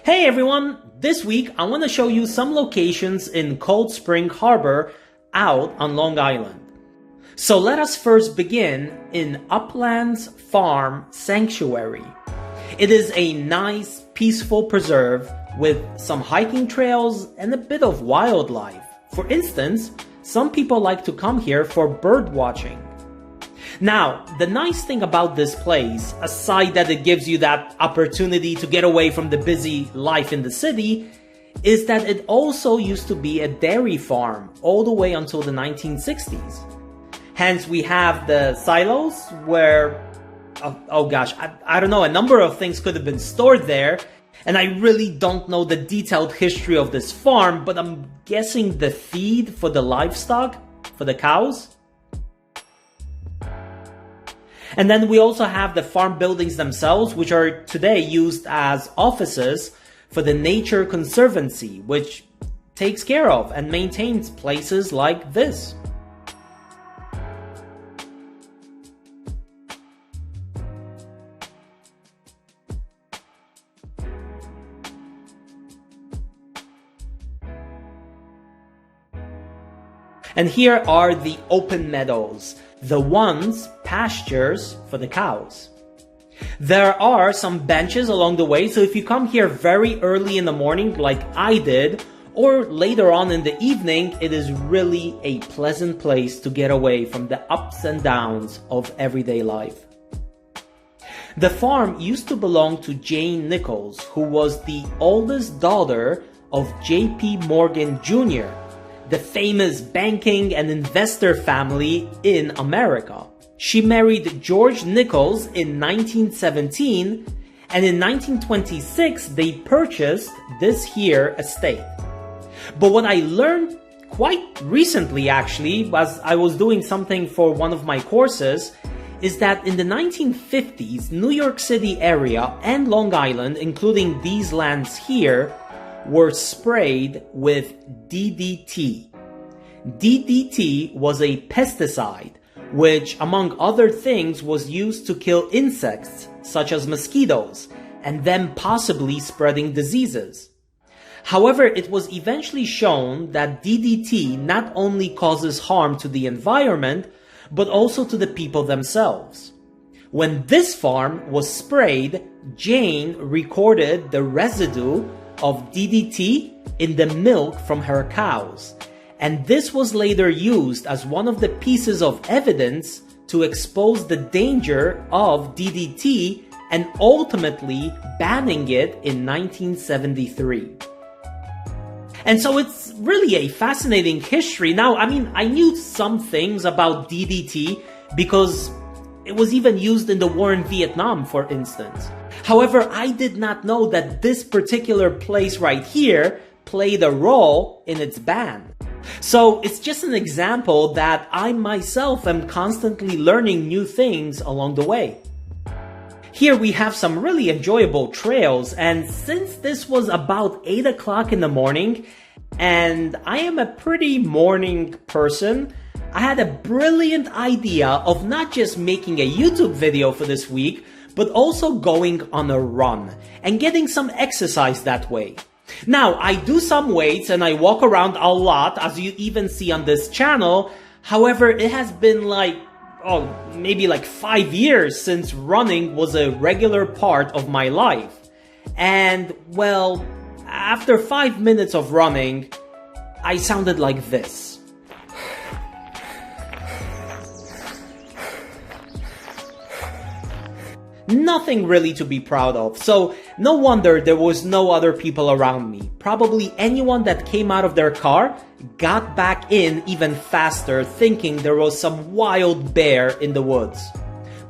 Hey everyone! This week I want to show you some locations in Cold Spring Harbor out on Long Island. So let us first begin in Uplands Farm Sanctuary. It is a nice, peaceful preserve with some hiking trails and a bit of wildlife. For instance, some people like to come here for bird watching. Now, the nice thing about this place, aside that it gives you that opportunity to get away from the busy life in the city, is that it also used to be a dairy farm all the way until the 1960s. Hence, we have the silos where, I don't know, a number of things could have been stored there. And I really don't know the detailed history of this farm, but I'm guessing the feed for the livestock, for the cows. And then we also have the farm buildings themselves, which are today used as offices for the Nature Conservancy, which takes care of and maintains places like this. And here are the open meadows, the ones pastures for the cows. There are some benches along the way, so if you come here very early in the morning like I did, or later on in the evening, it is really a pleasant place to get away from the ups and downs of everyday life. The farm used to belong to Jane Nichols, who was the oldest daughter of J.P. Morgan Jr., the famous banking and investor family in America. She married George Nichols in 1917, and in 1926 they purchased this here estate. But what I learned quite recently, actually, as I was doing something for one of my courses, is that in the 1950s, New York City area and Long Island, including these lands here, were sprayed with DDT. DDT was a pesticide, which, among other things, was used to kill insects, such as mosquitoes, and them possibly spreading diseases. However, it was eventually shown that DDT not only causes harm to the environment, but also to the people themselves. When this farm was sprayed, Jane recorded the residue of DDT in the milk from her cows, and this was later used as one of the pieces of evidence to expose the danger of DDT and ultimately banning it in 1973. And so it's really a fascinating history. Now, I knew some things about DDT because it was even used in the war in Vietnam, for instance. However, I did not know that this particular place right here played a role in its ban. So it's just an example that I myself am constantly learning new things along the way. Here we have some really enjoyable trails, and since this was about 8 o'clock in the morning, and I am a pretty morning person, I had a brilliant idea of not just making a YouTube video for this week, but also going on a run and getting some exercise that way. Now, I do some weights and I walk around a lot, as you even see on this channel. However, it has been maybe 5 years since running was a regular part of my life. And, well, after 5 minutes of running, I sounded like this. Nothing really to be proud of, so no wonder there was no other people around me. Probably anyone that came out of their car got back in even faster, thinking there was some wild bear in the woods.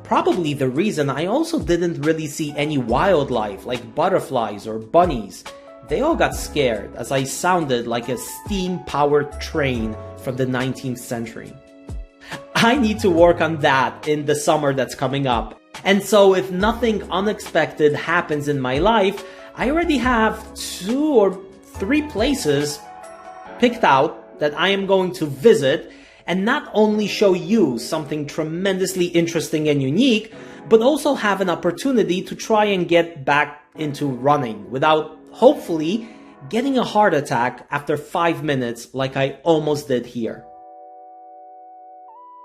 Probably the reason I also didn't really see any wildlife like butterflies or bunnies. They all got scared as I sounded like a steam-powered train from the 19th century. I need to work on that in the summer that's coming up. And so if nothing unexpected happens in my life, I already have 2 or 3 places picked out that I am going to visit and not only show you something tremendously interesting and unique, but also have an opportunity to try and get back into running without hopefully getting a heart attack after 5 minutes like I almost did here.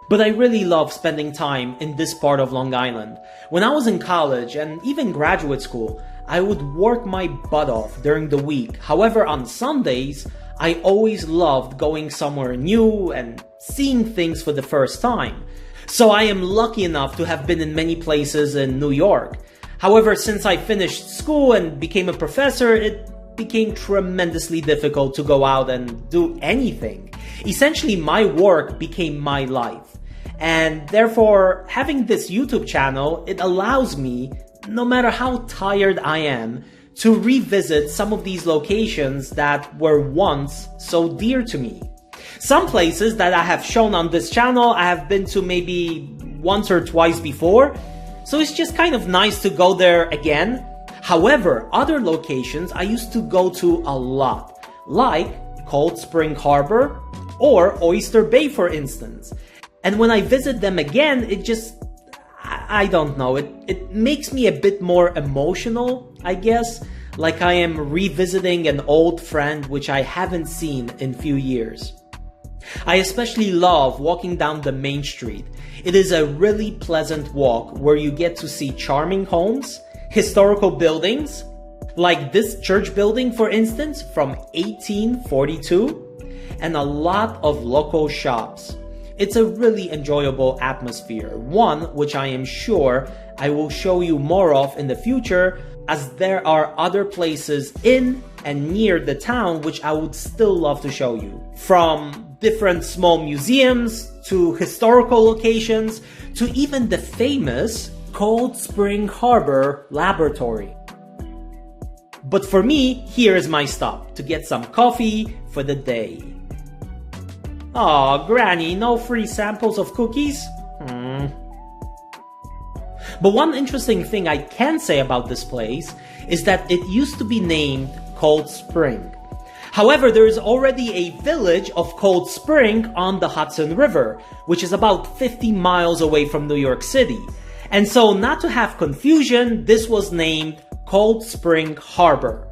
But I really love spending time in this part of Long Island. When I was in college and even graduate school, I would work my butt off during the week. However, on Sundays, I always loved going somewhere new and seeing things for the first time. So I am lucky enough to have been in many places in New York. However, since I finished school and became a professor, it became tremendously difficult to go out and do anything. Essentially, my work became my life. And therefore, having this YouTube channel, it allows me, no matter how tired I am, to revisit some of these locations that were once so dear to me. Some places that I have shown on this channel, I have been to maybe once or twice before, so it's just kind of nice to go there again. However, other locations I used to go to a lot, like Cold Spring Harbor or Oyster Bay, for instance. And when I visit them again, it just, I don't know, it makes me a bit more emotional, I guess, like I am revisiting an old friend which I haven't seen in few years. I especially love walking down the main street. It is a really pleasant walk where you get to see charming homes, historical buildings, like this church building, for instance, from 1842, and a lot of local shops. It's a really enjoyable atmosphere, one which I am sure I will show you more of in the future, as there are other places in and near the town which I would still love to show you. From different small museums, to historical locations, to even the famous Cold Spring Harbor Laboratory. But for me, here is my stop, to get some coffee for the day. Aw, Granny, no free samples of cookies? But one interesting thing I can say about this place is that it used to be named Cold Spring. However, there is already a village of Cold Spring on the Hudson River, which is about 50 miles away from New York City. And so, not to have confusion, this was named Cold Spring Harbor.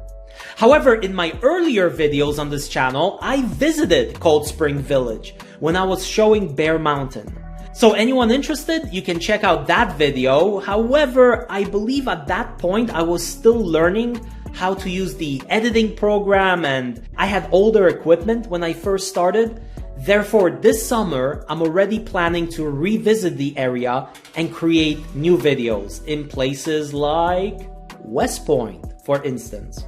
However, in my earlier videos on this channel, I visited Cold Spring Village when I was showing Bear Mountain. So anyone interested, you can check out that video. However, I believe at that point I was still learning how to use the editing program and I had older equipment when I first started. Therefore, this summer, I'm already planning to revisit the area and create new videos in places like West Point, for instance.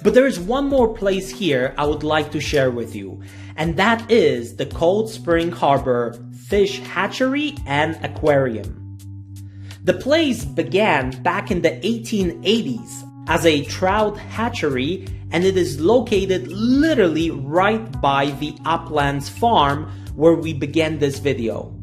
But there is one more place here I would like to share with you, and that is the Cold Spring Harbor Fish Hatchery and Aquarium. The place began back in the 1880s as a trout hatchery, and it is located literally right by the Uplands Farm where we began this video.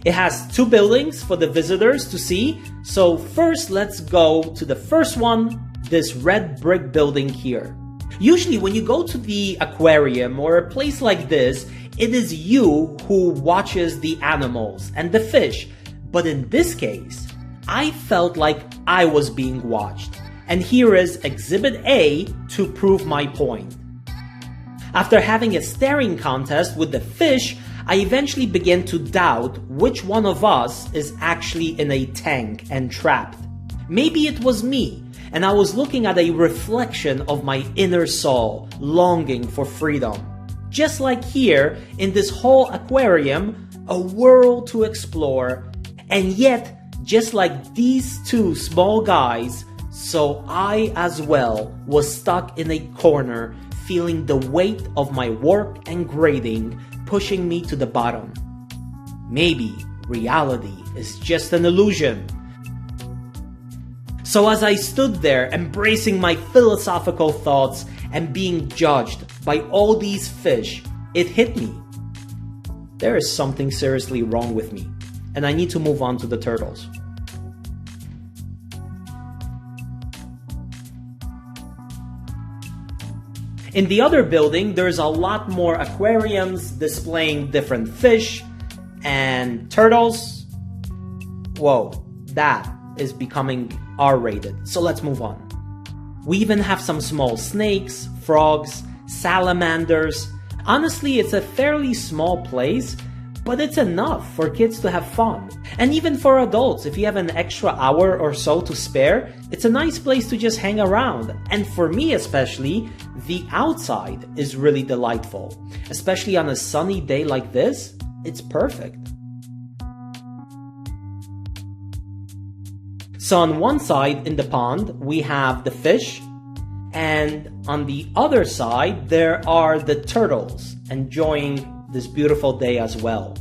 It has 2 buildings for the visitors to see, so first let's go to the first one, this red brick building here. Usually when you go to the aquarium or a place like this, it is you who watches the animals and the fish. But in this case, I felt like I was being watched. And here is Exhibit A to prove my point. After having a staring contest with the fish, I eventually began to doubt which one of us is actually in a tank and trapped. Maybe it was me, and I was looking at a reflection of my inner soul, longing for freedom. Just like here, in this whole aquarium, a world to explore, and yet, just like these 2 small guys, so I as well was stuck in a corner, feeling the weight of my work and grading pushing me to the bottom. Maybe reality is just an illusion. So as I stood there embracing my philosophical thoughts and being judged by all these fish, it hit me. There is something seriously wrong with me, and I need to move on to the turtles. In the other building, there's a lot more aquariums displaying different fish and turtles. Whoa, that is becoming R-rated, so let's move on. We even have some small snakes, frogs, salamanders. Honestly, it's a fairly small place, but it's enough for kids to have fun. And even for adults, if you have an extra hour or so to spare, it's a nice place to just hang around. And for me especially, the outside is really delightful. Especially on a sunny day like this, it's perfect. So on one side in the pond, we have the fish, and on the other side, there are the turtles enjoying this beautiful day as well.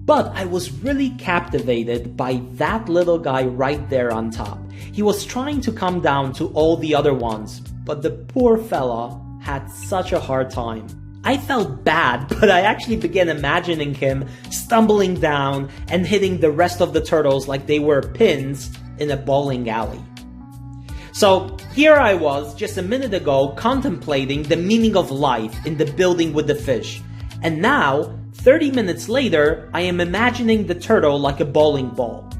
But I was really captivated by that little guy right there on top. He was trying to come down to all the other ones, but the poor fella had such a hard time. I felt bad, but I actually began imagining him stumbling down and hitting the rest of the turtles like they were pins in a bowling alley. So here I was just a minute ago contemplating the meaning of life in the building with the fish. And now, 30 minutes later, I am imagining the turtle like a bowling ball.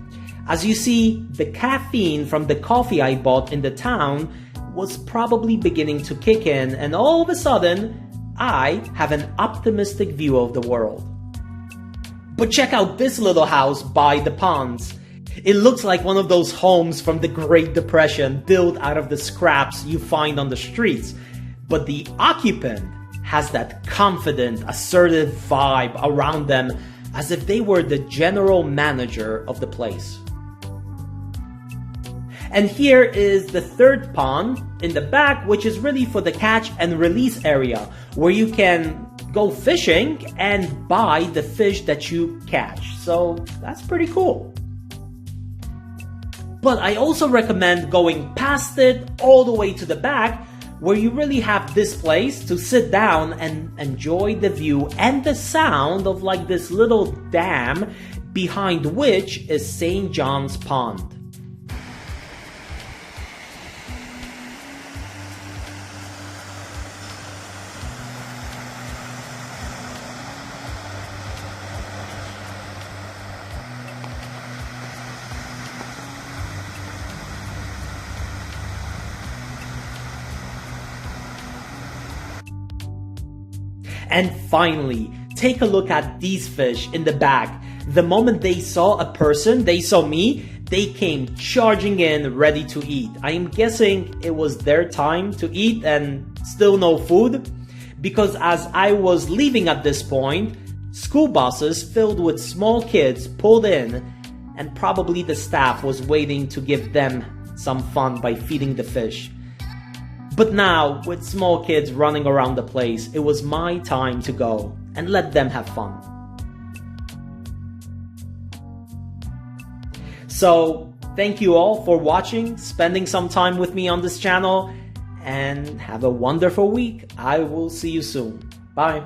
As you see, the caffeine from the coffee I bought in the town was probably beginning to kick in, and all of a sudden, I have an optimistic view of the world. But check out this little house by the ponds. It looks like one of those homes from the Great Depression built out of the scraps you find on the streets. But the occupant has that confident, assertive vibe around them as if they were the general manager of the place. And here is the third pond in the back, which is really for the catch and release area, where you can go fishing and buy the fish that you catch. So that's pretty cool. But I also recommend going past it all the way to the back, where you really have this place to sit down and enjoy the view and the sound of like this little dam behind which is St. John's Pond. And finally, take a look at these fish in the back. The moment they saw a person, they saw me, they came charging in ready to eat. I am guessing it was their time to eat and still no food, because as I was leaving at this point, school buses filled with small kids pulled in, and probably the staff was waiting to give them some fun by feeding the fish. But now, with small kids running around the place, it was my time to go and let them have fun. So, thank you all for watching, spending some time with me on this channel, and have a wonderful week. I will see you soon. Bye.